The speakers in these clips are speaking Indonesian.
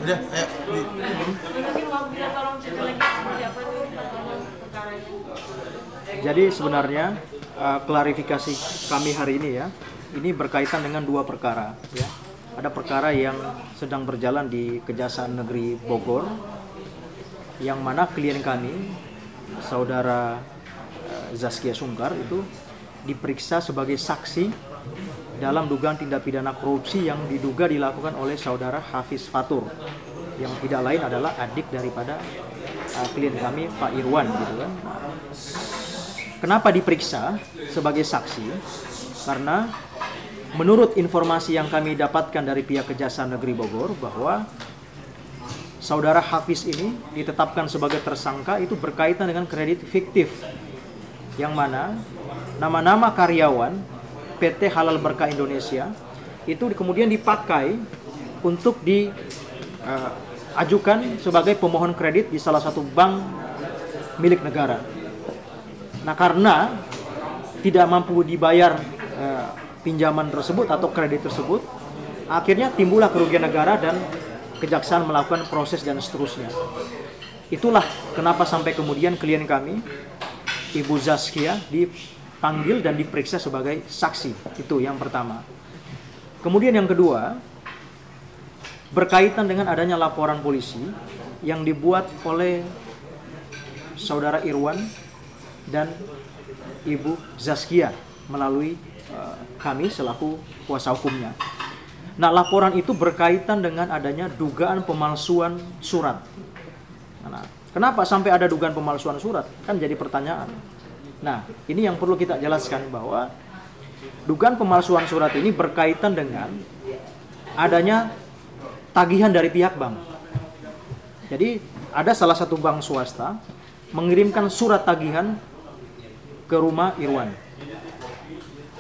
Udah, ayo. Mungkin mau bisa tolong cerita lagi seperti apa tuh perkaranya? Jadi sebenarnya klarifikasi kami hari ini ya, ini berkaitan dengan dua perkara ya. Ada perkara yang sedang berjalan di Kejaksaan Negeri Bogor, yang mana klien kami, saudara Zaskia Sungkar itu diperiksa sebagai saksi dalam dugaan tindak pidana korupsi yang diduga dilakukan oleh saudara Hafiz Fatur, yang tidak lain adalah adik daripada klien kami Pak Irwan gitu kan. Kenapa diperiksa sebagai saksi? Karena menurut informasi yang kami dapatkan dari pihak Kejaksaan Negeri Bogor bahwa saudara Hafiz ini ditetapkan sebagai tersangka itu berkaitan dengan kredit fiktif, yang mana nama-nama karyawan PT Halal Berkah Indonesia itu kemudian dipakai untuk diajukan sebagai pemohon kredit di salah satu bank milik negara. Nah, karena tidak mampu dibayar pinjaman tersebut atau kredit tersebut, akhirnya timbullah kerugian negara dan kejaksaan melakukan proses dan seterusnya. Itulah kenapa sampai kemudian klien kami, Ibu Zaskia, dipanggil dan diperiksa sebagai saksi. Itu yang pertama. Kemudian yang kedua, berkaitan dengan adanya laporan polisi yang dibuat oleh saudara Irwan dan Ibu Zaskia melalui kami selaku kuasa hukumnya. Nah, laporan itu berkaitan dengan adanya dugaan pemalsuan surat. Nah, kenapa sampai ada dugaan pemalsuan surat? Kan jadi pertanyaan. Nah, ini yang perlu kita jelaskan bahwa dugaan pemalsuan surat ini berkaitan dengan adanya tagihan dari pihak bank. Jadi, ada salah satu bank swasta mengirimkan surat tagihan ke rumah Irwan.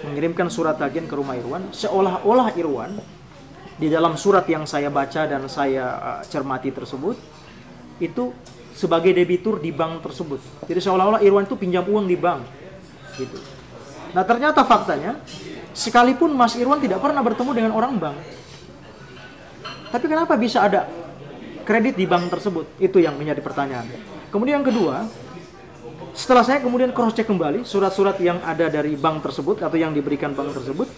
Mengirimkan surat tagihan ke rumah Irwan, seolah-olah Irwan di dalam surat yang saya baca dan saya cermati tersebut itu sebagai debitur di bank tersebut. Jadi seolah-olah Irwan itu pinjam uang di bank gitu. Nah, ternyata faktanya sekalipun Mas Irwan tidak pernah bertemu dengan orang bank, tapi kenapa bisa ada kredit di bank tersebut? Itu yang menjadi pertanyaan. Kemudian yang kedua, setelah saya kemudian cross check kembali surat-surat yang ada dari bank tersebut atau yang diberikan bank tersebut,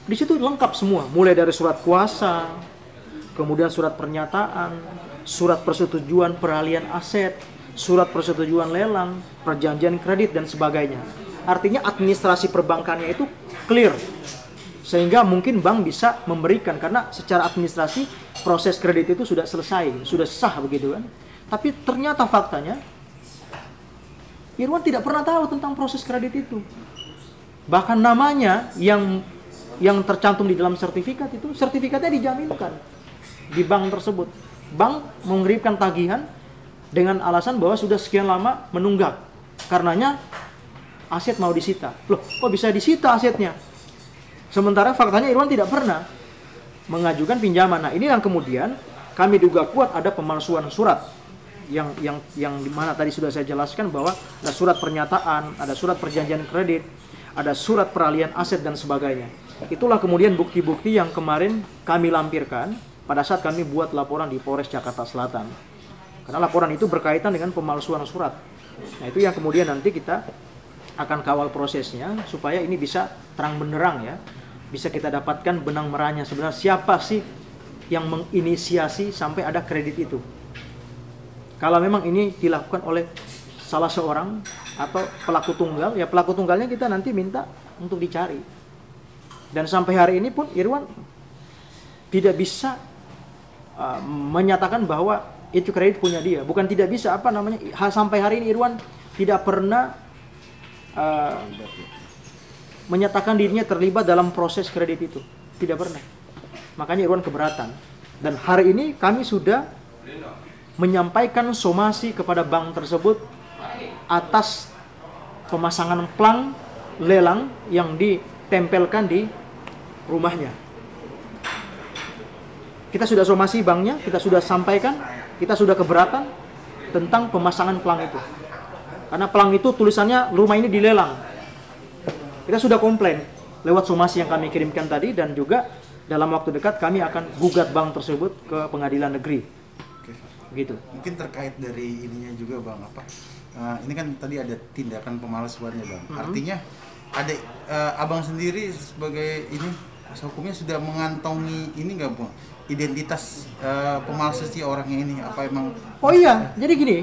di situ lengkap semua, mulai dari surat kuasa, kemudian surat pernyataan, surat persetujuan peralihan aset, surat persetujuan lelang, perjanjian kredit dan sebagainya. Artinya administrasi perbankannya itu clear, sehingga mungkin bank bisa memberikan, karena secara administrasi proses kredit itu sudah selesai, sudah sah begitu kan. Tapi ternyata faktanya Irwan tidak pernah tahu tentang proses kredit itu. Bahkan namanya yang tercantum di dalam sertifikat itu, sertifikatnya dijaminkan di bank tersebut. Bank mengirimkan tagihan dengan alasan bahwa sudah sekian lama menunggak. Karenanya aset mau disita. Loh, kok bisa disita asetnya? Sementara faktanya Irwan tidak pernah mengajukan pinjaman. Nah, ini yang kemudian kami duga kuat ada pemalsuan surat. Yang dimana tadi sudah saya jelaskan bahwa ada surat pernyataan, ada surat perjanjian kredit, ada surat peralihan aset dan sebagainya. Itulah kemudian bukti-bukti yang kemarin kami lampirkan pada saat kami buat laporan di Polres Jakarta Selatan. Karena laporan itu berkaitan dengan pemalsuan surat. Nah, itu yang kemudian nanti kita akan kawal prosesnya supaya ini bisa terang benderang ya. Bisa kita dapatkan benang merahnya sebenarnya siapa sih yang menginisiasi sampai ada kredit itu. Kalau memang ini dilakukan oleh salah seorang atau pelaku tunggal, ya pelaku tunggalnya kita nanti minta untuk dicari. Dan sampai hari ini pun Irwan tidak bisa menyatakan bahwa itu kredit punya dia. Bukan tidak bisa, sampai hari ini Irwan tidak pernah menyatakan dirinya terlibat dalam proses kredit itu. Tidak pernah. Makanya Irwan keberatan. Dan hari ini kami sudah menyampaikan somasi kepada bank tersebut atas pemasangan plang lelang yang ditempelkan di rumahnya. Kita sudah somasi banknya, kita sudah sampaikan, kita sudah keberatan tentang pemasangan plang itu. Karena plang itu tulisannya rumah ini dilelang. Kita sudah komplain lewat somasi yang kami kirimkan tadi dan juga dalam waktu dekat kami akan gugat bank tersebut ke pengadilan negeri. Oke. Begitu. Mungkin terkait dari ininya juga Bang, ini kan tadi ada tindakan pemalsuannya Bang. Artinya ada Abang sendiri sebagai ini kuasa hukumnya sudah mengantongi ini nggak Bang? Identitas pemalsu si orangnya ini apa emang? Oh iya, jadi gini,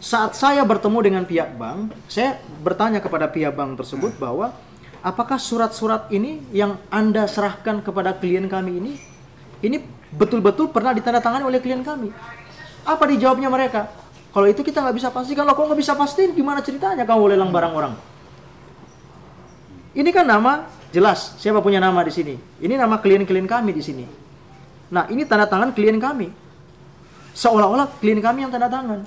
saat saya bertemu dengan pihak bank, saya bertanya kepada pihak bank tersebut bahwa apakah surat-surat ini yang Anda serahkan kepada klien kami ini betul-betul pernah ditandatangani oleh klien kami? Apa dijawabnya mereka? Kalau itu kita nggak bisa pastikan. Loh, kok nggak bisa pastiin? Gimana ceritanya kamu lelang barang orang? Ini kan nama jelas, siapa punya nama di sini? Ini nama klien-klien kami di sini. Nah, ini tanda tangan klien kami. Seolah-olah klien kami yang tanda tangan.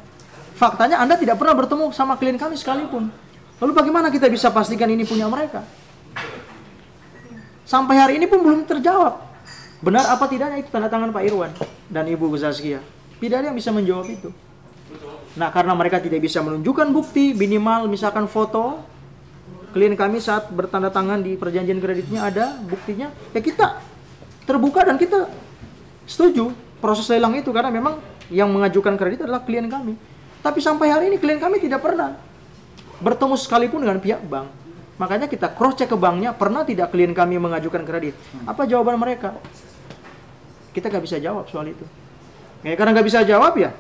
Faktanya Anda tidak pernah bertemu sama klien kami sekalipun. Lalu bagaimana kita bisa pastikan ini punya mereka? Sampai hari ini pun belum terjawab. Benar apa tidaknya itu tanda tangan Pak Irwan dan Ibu Zaskia? Tidak ada yang bisa menjawab itu. Nah, karena mereka tidak bisa menunjukkan bukti, minimal misalkan foto klien kami saat bertanda tangan di perjanjian kreditnya ada buktinya, ya kita terbuka dan kita setuju proses lelang itu karena memang yang mengajukan kredit adalah klien kami. Tapi sampai hari ini klien kami tidak pernah bertemu sekalipun dengan pihak bank. Makanya kita cross check ke banknya, pernah tidak klien kami mengajukan kredit? Apa jawaban mereka? Kita nggak bisa jawab soal itu. Ya, karena nggak bisa jawab ya,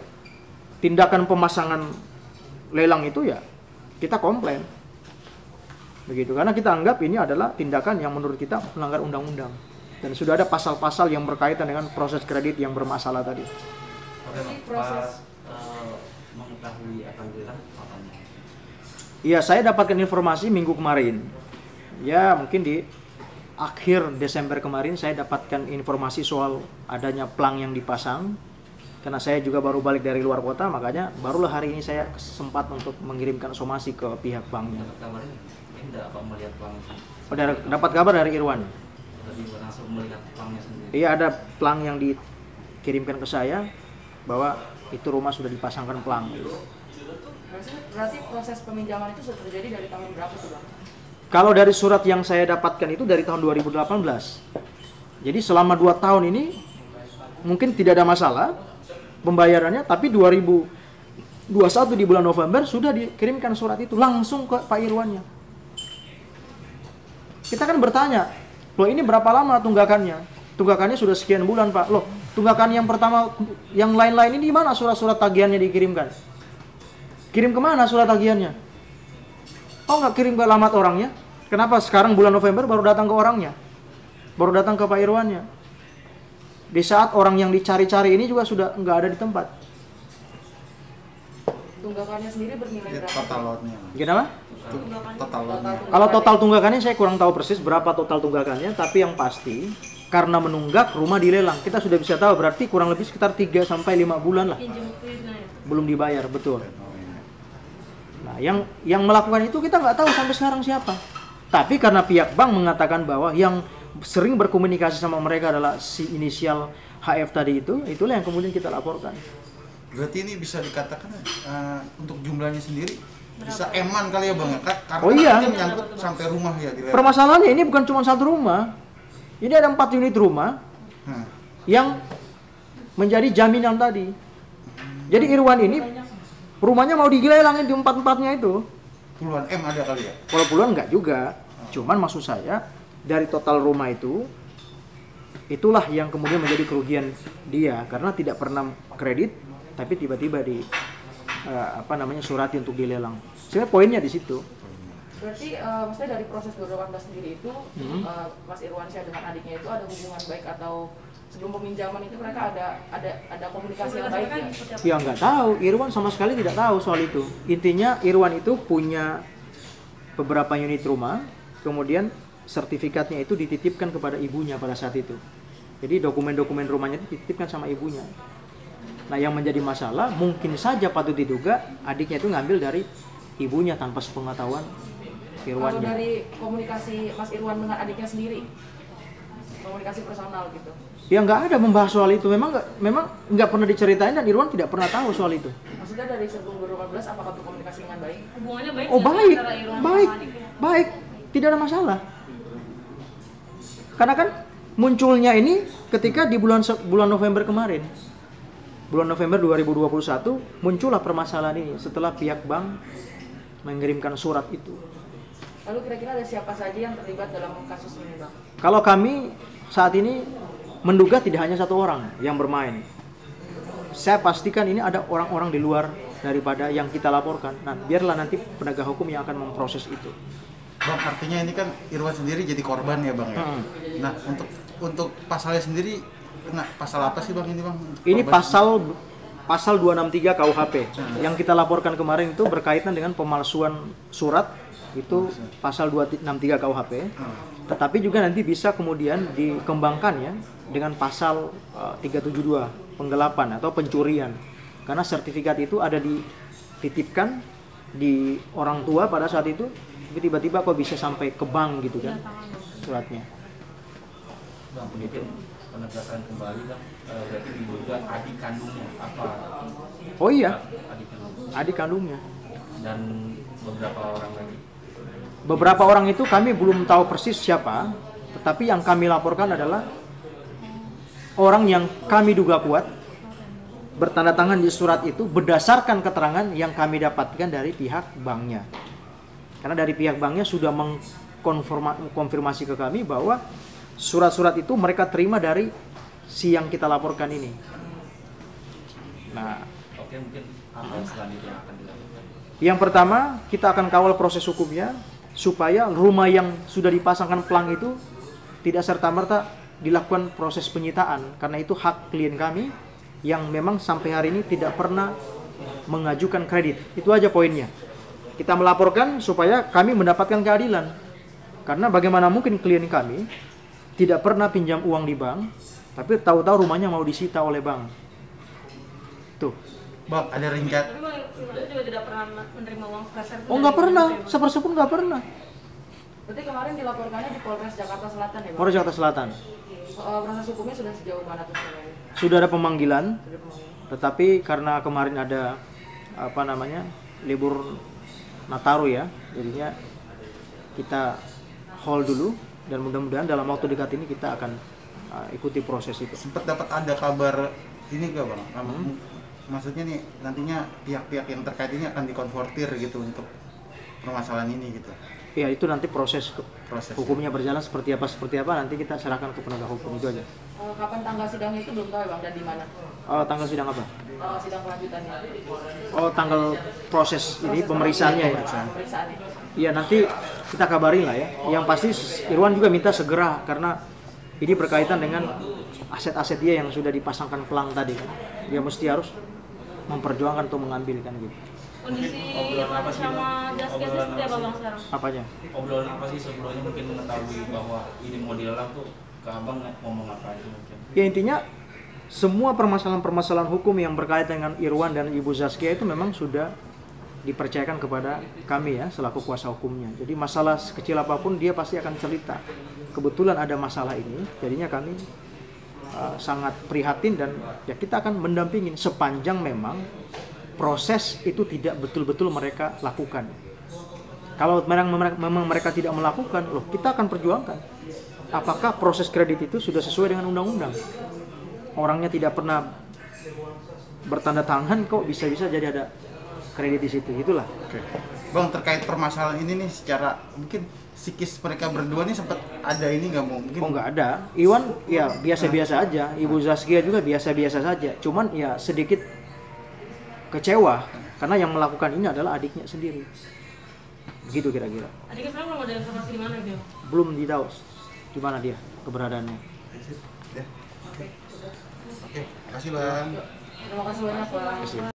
tindakan pemasangan lelang itu ya kita komplain. Begitu, karena kita anggap ini adalah tindakan yang menurut kita melanggar undang-undang. Dan sudah ada pasal-pasal yang berkaitan dengan proses kredit yang bermasalah tadi. Proses mengetahui akan lelang kapan? Iya, saya dapatkan informasi minggu kemarin. Ya, mungkin di akhir Desember kemarin saya dapatkan informasi soal adanya plang yang dipasang. Karena saya juga baru balik dari luar kota, makanya barulah hari ini saya sempat untuk mengirimkan somasi ke pihak banknya. Dapat kabarnya, tidak apa melihat plang? Dapat kabar dari Irwan. Tadi langsung melihat plangnya sendiri. Iya, ada plang yang dikirimkan ke saya bahwa itu rumah sudah dipasangkan plang. Berarti proses peminjaman itu sudah terjadi dari tahun berapa tuh Bang? Kalau dari surat yang saya dapatkan itu dari tahun 2018. Jadi selama 2 tahun ini mungkin tidak ada masalah pembayarannya, tapi 2021 di bulan November sudah dikirimkan surat itu langsung ke Pak Irwannya. Kita kan bertanya, loh ini berapa lama tunggakannya? Tunggakannya sudah sekian bulan Pak. Loh, tunggakan yang pertama, yang lain-lain ini mana surat-surat tagihannya dikirimkan? Kirim kemana surat tagihannya? Oh, nggak kirim ke alamat orangnya? Kenapa sekarang bulan November baru datang ke orangnya? Baru datang ke Pak Irwannya? Di saat orang yang dicari-cari ini juga sudah nggak ada di tempat. Tunggakannya sendiri bernilai berapa? Total lotnya. Kenapa? Total lotnya. Kalau total tunggakannya saya kurang tahu persis berapa total tunggakannya, tapi yang pasti karena menunggak rumah dilelang, kita sudah bisa tahu berarti kurang lebih sekitar 3 sampai 5 bulan lah Pinjam kreditnya ya? belum dibayar, betul. Nah, yang melakukan itu kita nggak tahu sampai sekarang siapa. Tapi karena pihak bank mengatakan bahwa yang sering berkomunikasi sama mereka adalah si inisial HF tadi itulah yang kemudian kita laporkan. Berarti ini bisa dikatakan untuk jumlahnya sendiri bisa eman kali ya Bang ya? Karena Oh iya. ini menyangkut sampai rumah ya di Permasalahannya ini bukan cuma satu rumah. Ini ada 4 unit rumah yang menjadi jaminan tadi. Jadi Irwan ini rumahnya mau digelelangin di 4-4-nya itu. puluhan M ada kali ya? Kalau puluhan enggak juga. Cuman maksud saya dari total rumah itu, itulah yang kemudian menjadi kerugian dia karena tidak pernah kredit, tapi tiba-tiba di surati untuk dilelang. Sebenarnya poinnya di situ. Berarti maksudnya dari proses 2018 sendiri itu Mas Irwansyah dengan adiknya itu ada hubungan baik atau sebelum peminjaman itu mereka ada komunikasi yang baik ya? Ya nggak tahu, Irwan sama sekali tidak tahu soal itu. Intinya Irwan itu punya beberapa unit rumah, kemudian sertifikatnya itu dititipkan kepada ibunya pada saat itu. Jadi dokumen-dokumen rumahnya itu dititipkan sama ibunya. Nah, yang menjadi masalah mungkin saja patut diduga adiknya itu ngambil dari ibunya tanpa sepengetahuan Irwannya. Kalau dari komunikasi Mas Irwan dengan adiknya sendiri, komunikasi personal gitu? Ya nggak ada membahas soal itu. Memang nggak pernah diceritain dan Irwan tidak pernah tahu soal itu. Maksudnya dari sebelum 2018 apakah berkomunikasi dengan baik? Hubungannya baik? Oh nggak baik, antara Irwan baik, sama adiknya? baik, tidak ada masalah. Karena kan munculnya ini ketika di bulan November kemarin. Bulan November 2021 muncullah permasalahan ini setelah pihak bank mengirimkan surat itu. Lalu kira-kira ada siapa saja yang terlibat dalam kasus ini, Bang? Kalau kami saat ini menduga tidak hanya satu orang yang bermain. Saya pastikan ini ada orang-orang di luar daripada yang kita laporkan. Nah, biarlah nanti penegak hukum yang akan memproses itu. Bang, artinya ini kan Irwan sendiri jadi korban ya Bang ya? Nah, untuk pasalnya sendiri, nah pasal apa sih Bang ini Bang? Ini Korban pasal 263 KUHP. Yang kita laporkan kemarin itu berkaitan dengan pemalsuan surat, itu pasal 263 KUHP. Tetapi juga nanti bisa kemudian dikembangkan ya dengan pasal 372 penggelapan atau pencurian. Karena sertifikat itu ada dititipkan di orang tua pada saat itu, tapi tiba-tiba kok bisa sampai ke bank gitu kan suratnya. Bang, mungkin penegasan kembali Bang, berarti diduga adik kandungnya apa? Oh iya, Adik kandungnya. adik kandungnya. Dan beberapa orang lagi. Beberapa orang itu kami belum tahu persis siapa, tetapi yang kami laporkan adalah orang yang kami duga kuat bertanda tangan di surat itu berdasarkan keterangan yang kami dapatkan dari pihak banknya. Karena dari pihak banknya sudah mengkonfirmasi ke kami bahwa surat-surat itu mereka terima dari si yang kita laporkan ini. Nah, Oke, mungkin apa selanjutnya yang akan dilakukan? yang pertama kita akan kawal proses hukumnya supaya rumah yang sudah dipasangkan pelang itu tidak serta-merta dilakukan proses penyitaan, karena itu hak klien kami yang memang sampai hari ini tidak pernah mengajukan kredit. Itu aja poinnya. Kita melaporkan supaya kami mendapatkan keadilan. Karena bagaimana mungkin klien kami tidak pernah pinjam uang di bank, tapi tahu-tahu rumahnya mau disita oleh bank. Tuh. Bang, ada ringkat. Tapi Bang Irwan juga tidak pernah menerima uang sepeser pun Oh, dari nggak pernah. ibu. Seperse pun nggak pernah. Berarti kemarin dilaporkannya di Polres Jakarta Selatan ya, Bang? Polres Jakarta Selatan. Proses hukumnya sudah sejauh mana tuh sebenarnya? Sudah ada pemanggilan, Sudah pemanggilan. tetapi karena kemarin ada libur Nataru ya, jadinya kita hold dulu dan mudah-mudahan dalam waktu dekat ini kita akan ikuti proses itu. Sempat dapat ada kabar ini gak Bang? Maksudnya nih nantinya pihak-pihak yang terkait ini akan dikonfrontir gitu untuk permasalahan ini gitu. Ya itu nanti proses Proses. hukumnya berjalan seperti apa nanti kita serahkan ke penegak hukum itu aja. Kapan tanggal sidangnya itu belum tahu ya, Bang, dan di mana? Tanggal sidang apa? Tanggal sidang kelanjutannya. Oh, tanggal proses ini pemeriksaannya ya. Pemeriksaannya. Iya, nanti kita kabarin lah ya. Yang pasti Irwan juga minta segera karena ini berkaitan dengan aset-aset dia yang sudah dipasangkan pelang tadi kan. Dia mesti harus memperjuangkan untuk mengambilkan gitu. Kondisi Obrolan apa sih, sama Bang? Jaskes Obrolan seperti apa apa sih? Bang sekarang? Apanya? Obrolan apa sih sebelumnya mungkin mengetahui bahwa ini mau dilelang tuh ke abang ngomong apa aja mungkin? Ya intinya semua permasalahan-permasalahan hukum yang berkaitan dengan Irwan dan Ibu Zaskia itu memang sudah dipercayakan kepada kami ya selaku kuasa hukumnya. Jadi masalah sekecil apapun dia pasti akan cerita. Kebetulan ada masalah ini, jadinya kami sangat prihatin dan ya kita akan mendampingin sepanjang memang proses itu tidak betul-betul mereka lakukan. Kalau memang mereka tidak melakukan, loh kita akan perjuangkan. Apakah proses kredit itu sudah sesuai dengan undang-undang? Orangnya tidak pernah bertanda tangan kok bisa-bisa jadi ada kredit di situ, itulah. Oke. Bang, terkait permasalahan ini nih secara mungkin psikis mereka berdua nih sempat ada ini nggak mungkin? Oh nggak ada. Iwan ya biasa-biasa aja. Ibu Zaskia juga biasa-biasa saja. Cuman ya sedikit kecewa karena yang melakukan ini adalah adiknya sendiri. Begitu kira-kira. Adiknya sekarang belum ada informasi di mana dia? Belum ditahu di mana dia keberadaannya. Oke, makasih Bang. Terima kasih banyak, Bang.